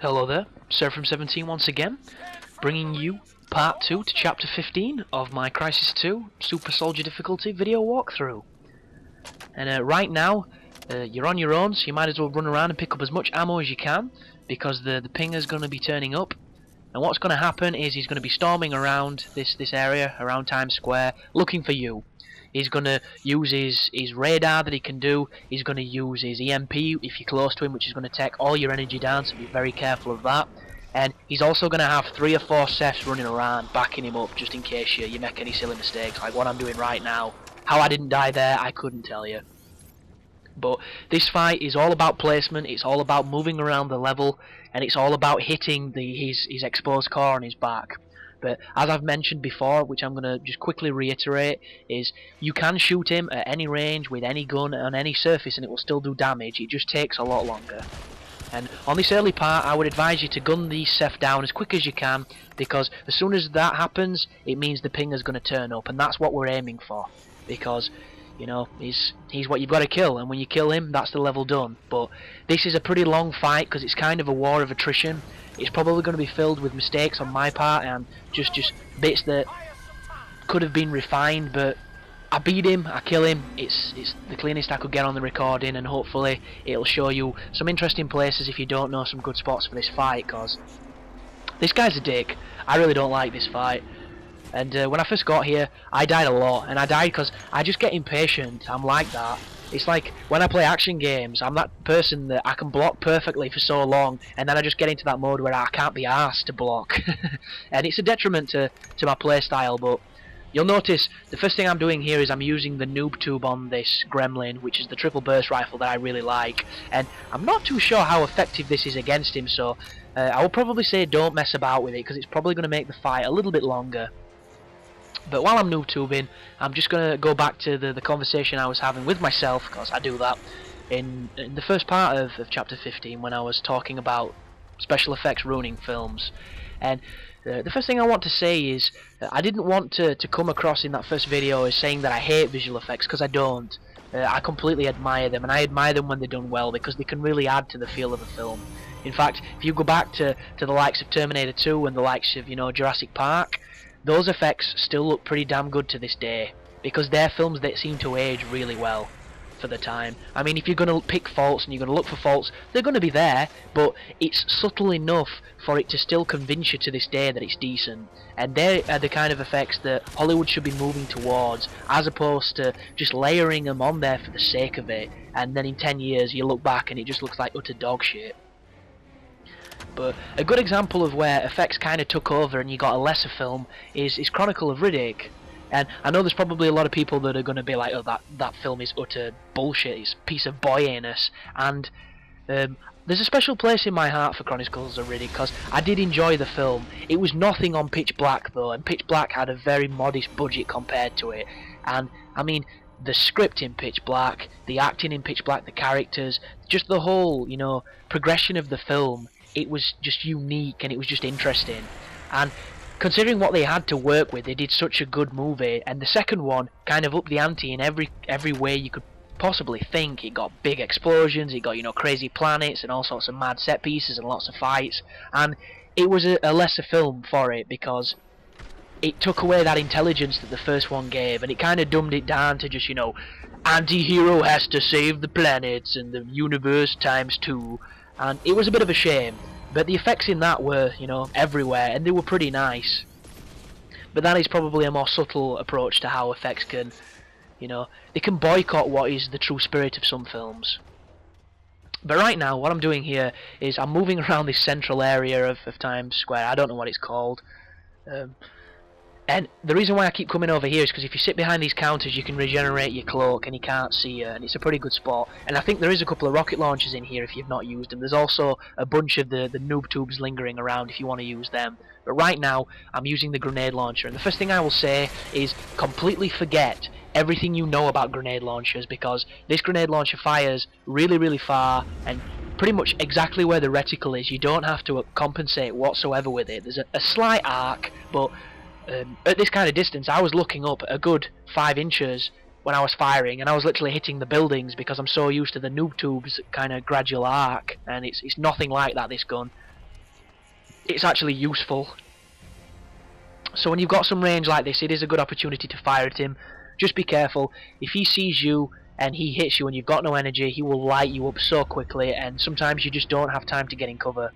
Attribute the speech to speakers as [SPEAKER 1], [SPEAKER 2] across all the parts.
[SPEAKER 1] Hello there, Sir from 17 once again, bringing you part 2 to chapter 15 of my Crysis 2 Super Soldier difficulty video walkthrough. And right now, you're on your own, so you might as well run around and pick up as much ammo as you can, because the pinger's going to be turning up. And what's going to happen is he's going to be storming around this area, around Times Square, looking for you. He's going to use his radar that he can do. He's going to use his EMP if you're close to him, which is going to take all your energy down, so be very careful of that. And he's also going to have 3 or 4 Cephs running around, backing him up, just in case you make any silly mistakes, like what I'm doing right now. How I didn't die there, I couldn't tell you. But this fight is all about placement, it's all about moving around the level, and it's all about hitting his exposed core on his back. But as I've mentioned before, which I'm going to just quickly reiterate, is you can shoot him at any range with any gun on any surface and it will still do damage. It just takes a lot longer. And on this early part, I would advise you to gun the Ceph down as quick as you can, because as soon as that happens, it means the pinger's going to turn up, and that's what we're aiming for. Because, you know, he's what you've got to kill, and when you kill him, that's the level done. But this is a pretty long fight, because it's kind of a war of attrition. It's probably going to be filled with mistakes on my part and just bits that could have been refined, but I beat him, I kill him. It's the cleanest I could get on the recording, and hopefully it'll show you some interesting places if you don't know some good spots for this fight, because this guy's a dick. I really don't like this fight. And when I first got here, I died a lot, and I died because I just get impatient. I'm like that. It's like when I play action games, I'm that person that I can block perfectly for so long, and then I just get into that mode where I can't be arsed to block. And it's a detriment to my playstyle, but you'll notice the first thing I'm doing here is I'm using the noob tube on this gremlin, which is the triple burst rifle that I really like. And I'm not too sure how effective this is against him, so I will probably say don't mess about with it, because it's probably going to make the fight a little bit longer. But while I'm noob tubing, I'm just going to go back to the conversation I was having with myself, because I do that in the first part of chapter 15 when I was talking about special effects ruining films. And the first thing I want to say is I didn't want to come across in that first video as saying that I hate visual effects, because I don't. I completely admire them, and I admire them when they're done well, because they can really add to the feel of a film. In fact, if you go back to the likes of Terminator 2 and the likes of, you know, Jurassic Park, those effects still look pretty damn good to this day, because they're films that seem to age really well for the time. I mean, if you're going to pick faults and you're going to look for faults, they're going to be there, but it's subtle enough for it to still convince you to this day that it's decent. And they are the kind of effects that Hollywood should be moving towards, as opposed to just layering them on there for the sake of it, and then in 10 years you look back and it just looks like utter dog shit. But a good example of where effects kind of took over and you got a lesser film is Chronicle of Riddick. And I know there's probably a lot of people that are going to be like, oh, that film is utter bullshit, it's a piece of boy-anus. And there's a special place in my heart for Chronicles of Riddick, because I did enjoy the film. It was nothing on Pitch Black though, and Pitch Black had a very modest budget compared to it. And I mean, the script in Pitch Black, the acting in Pitch Black, the characters, just the whole, you know, progression of the film, it was just unique and it was just interesting. And considering what they had to work with, they did such a good movie, and the second one kind of upped the ante in every way you could possibly think. It got big explosions, it got, you know, crazy planets and all sorts of mad set pieces and lots of fights, and it was a lesser film for it, because it took away that intelligence that the first one gave, and it kind of dumbed it down to just, you know, anti-hero has to save the planets and the universe ×2, and it was a bit of a shame. But the effects in that were, you know, everywhere, and they were pretty nice. But that is probably a more subtle approach to how effects can, you know, they can boycott what is the true spirit of some films. But right now, what I'm doing here is I'm moving around this central area of Times Square. I don't know what it's called. And the reason why I keep coming over here is because if you sit behind these counters, you can regenerate your cloak and he can't see you, and it's a pretty good spot. And I think there is a couple of rocket launchers in here if you've not used them. There's also a bunch of the noob tubes lingering around if you want to use them. But right now, I'm using the grenade launcher, and the first thing I will say is completely forget everything you know about grenade launchers, because this grenade launcher fires really, really far, and pretty much exactly where the reticle is. You don't have to compensate whatsoever with it. There's a slight arc, but at this kind of distance, I was looking up a good 5 inches when I was firing, and I was literally hitting the buildings because I'm so used to the noob tube's kind of gradual arc, and it's nothing like that, this gun. it's actually useful. So when you've got some range like this, it is a good opportunity to fire at him. Just be careful. If he sees you and he hits you and you've got no energy, he will light you up so quickly, and sometimes you just don't have time to get in cover.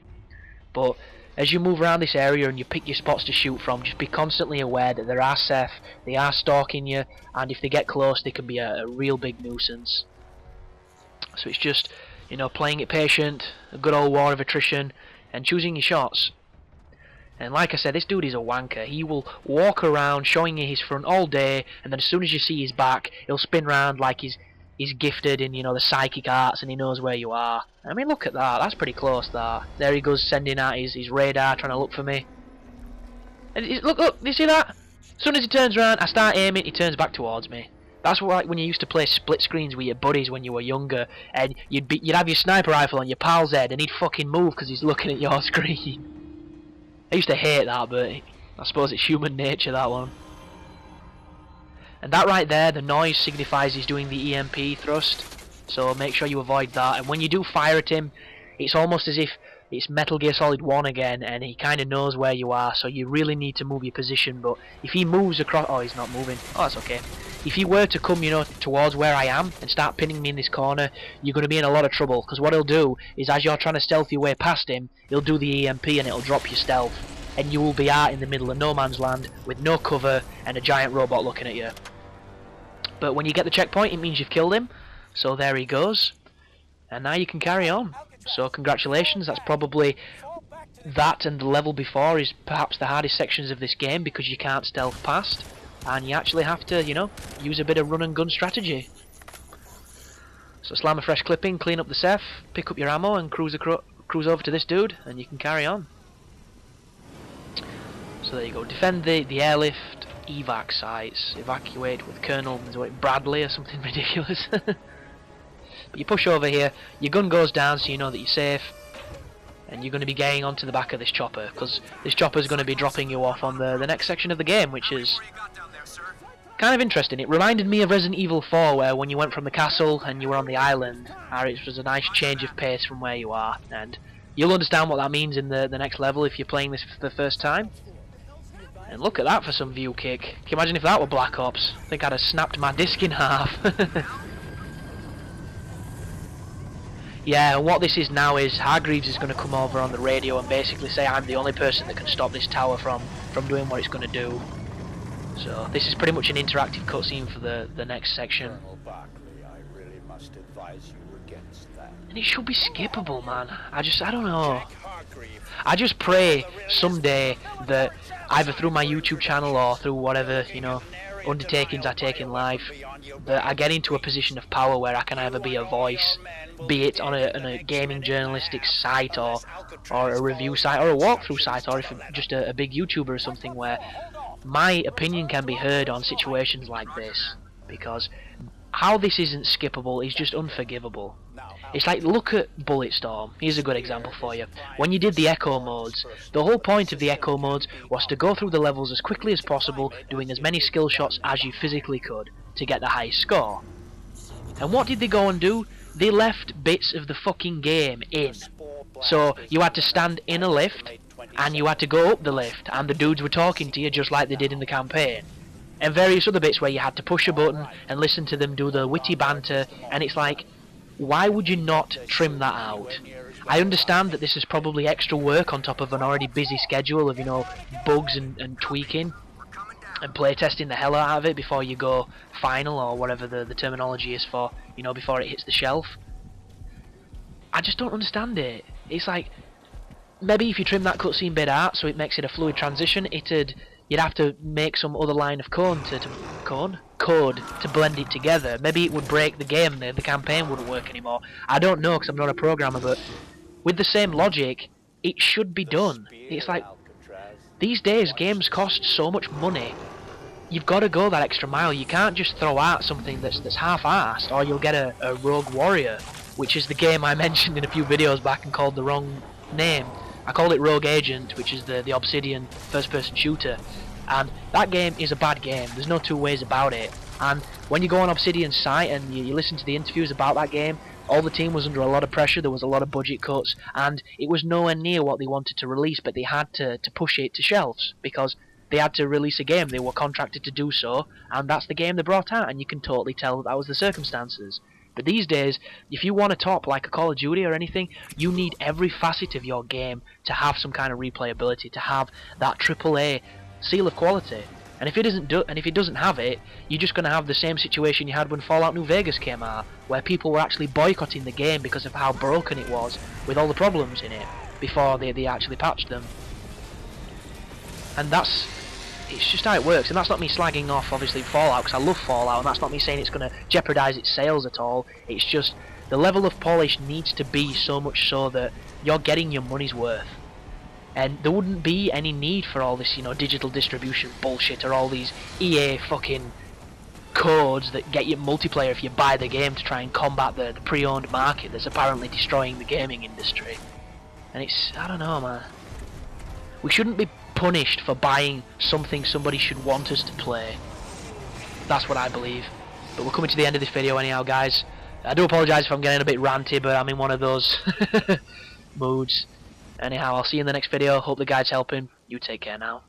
[SPEAKER 1] But as you move around this area and you pick your spots to shoot from, just be constantly aware that there are Ceph, they are stalking you, and if they get close they can be a real big nuisance. So it's just, you know, playing it patient, a good old war of attrition, and choosing your shots. And like I said, this dude is a wanker. He will walk around showing you his front all day, and then as soon as you see his back, he'll spin round like he's gifted in, you know, the psychic arts, and he knows where you are. I mean, look at that. That's pretty close, that. There he goes, sending out his radar, trying to look for me. And look, do you see that? As soon as he turns around, I start aiming, he turns back towards me. That's what, like when you used to play split screens with your buddies when you were younger, and you'd have your sniper rifle on your pal's head, and he'd fucking move because he's looking at your screen. I used to hate that, but I suppose it's human nature, that one. And that right there, the noise signifies he's doing the EMP thrust, so make sure you avoid that. And when you do fire at him, it's almost as if it's Metal Gear Solid 1 again, and he kind of knows where you are, so you really need to move your position. But if he moves across... Oh, he's not moving. Oh, that's okay. If he were to come, you know, towards where I am and start pinning me in this corner, you're going to be in a lot of trouble, because what he'll do is, as you're trying to stealth your way past him, he'll do the EMP and it'll drop your stealth, and you will be out in the middle of no man's land with no cover and a giant robot looking at you. But when you get the checkpoint, it means you've killed him, so there he goes, and now you can carry on. So congratulations, that's probably... That and the level before is perhaps the hardest sections of this game, because you can't stealth past, and you actually have to, you know, use a bit of run and gun strategy. So slam a fresh clip in, clean up the Ceph, pick up your ammo and cruise over to this dude, and you can carry on. So there you go, defend the airlift, evac sites, evacuate with Colonel Bradley or something ridiculous. But you push over here, your gun goes down so you know that you're safe, and you're going to be getting onto the back of this chopper, because this chopper is going to be dropping you off on the next section of the game, which is kind of interesting. It reminded me of Resident Evil 4, where when you went from the castle and you were on the island, it was a nice change of pace from where you are, and you'll understand what that means in the next level if you're playing this for the first time. And look at that for some view kick. Can you imagine if that were Black Ops? I think I'd have snapped my disc in half. Yeah, and what this is now is Hargreaves is going to come over on the radio and basically say I'm the only person that can stop this tower from doing what it's going to do. So this is pretty much an interactive cutscene for the next section. And it should be skippable, man. I don't know. I just pray someday that either through my YouTube channel or through whatever, you know, undertakings I take in life, that I get into a position of power where I can either be a voice, be it on a gaming journalistic site or a review site or a walkthrough site, or if just a big YouTuber or something, where my opinion can be heard on situations like this. Because how this isn't skippable is just unforgivable. It's like, look at Bulletstorm. Here's a good example for you. When you did the echo modes, the whole point of the echo modes was to go through the levels as quickly as possible, doing as many skill shots as you physically could to get the highest score. And what did they go and do? They left bits of the fucking game in. So you had to stand in a lift, and you had to go up the lift, and the dudes were talking to you just like they did in the campaign. And various other bits where you had to push a button and listen to them do the witty banter, and it's like, why would you not trim that out? I understand that this is probably extra work on top of an already busy schedule of, you know, bugs and tweaking and playtesting the hell out of it before you go final, or whatever the terminology is for, you know, before it hits the shelf. I just don't understand it. It's like, maybe if you trim that cutscene bit out so it makes it a fluid transition, you'd have to make some other line of code to blend it together. Maybe it would break the game, the campaign wouldn't work anymore. I don't know, because I'm not a programmer, but with the same logic, it should be done. It's like, these days games cost so much money, you've got to go that extra mile. You can't just throw out something that's half-assed, or you'll get a Rogue Warrior, which is the game I mentioned in a few videos back and called the wrong name. I called it Rogue Agent, which is the Obsidian first-person shooter, and that game is a bad game. There's no two ways about it. And when you go on Obsidian's site and you listen to the interviews about that game, All the team was under a lot of pressure, there was a lot of budget cuts, and it was nowhere near what they wanted to release, but they had to push it to shelves, because they had to release a game, they were contracted to do so, and that's the game they brought out, and you can totally tell that was the circumstances. But these days, if you want to top like a Call of Duty or anything, you need every facet of your game to have some kind of replayability, to have that AAA seal of quality. And if it doesn't have it, you're just going to have the same situation you had when Fallout New Vegas came out, where people were actually boycotting the game because of how broken it was, with all the problems in it, before they actually patched them. And it's just how it works, and that's not me slagging off, obviously, Fallout, because I love Fallout, and that's not me saying it's going to jeopardise its sales at all. It's just, the level of polish needs to be so much so that you're getting your money's worth. And there wouldn't be any need for all this, digital distribution bullshit, or all these EA fucking codes that get you multiplayer if you buy the game to try and combat the pre-owned market that's apparently destroying the gaming industry. And I don't know, man. We shouldn't be punished for buying something somebody should want us to play. That's what I believe. But we're coming to the end of this video anyhow, guys. I do apologise if I'm getting a bit ranty, but I'm in one of those moods. Anyhow, I'll see you in the next video. Hope the guide's helping. You take care now.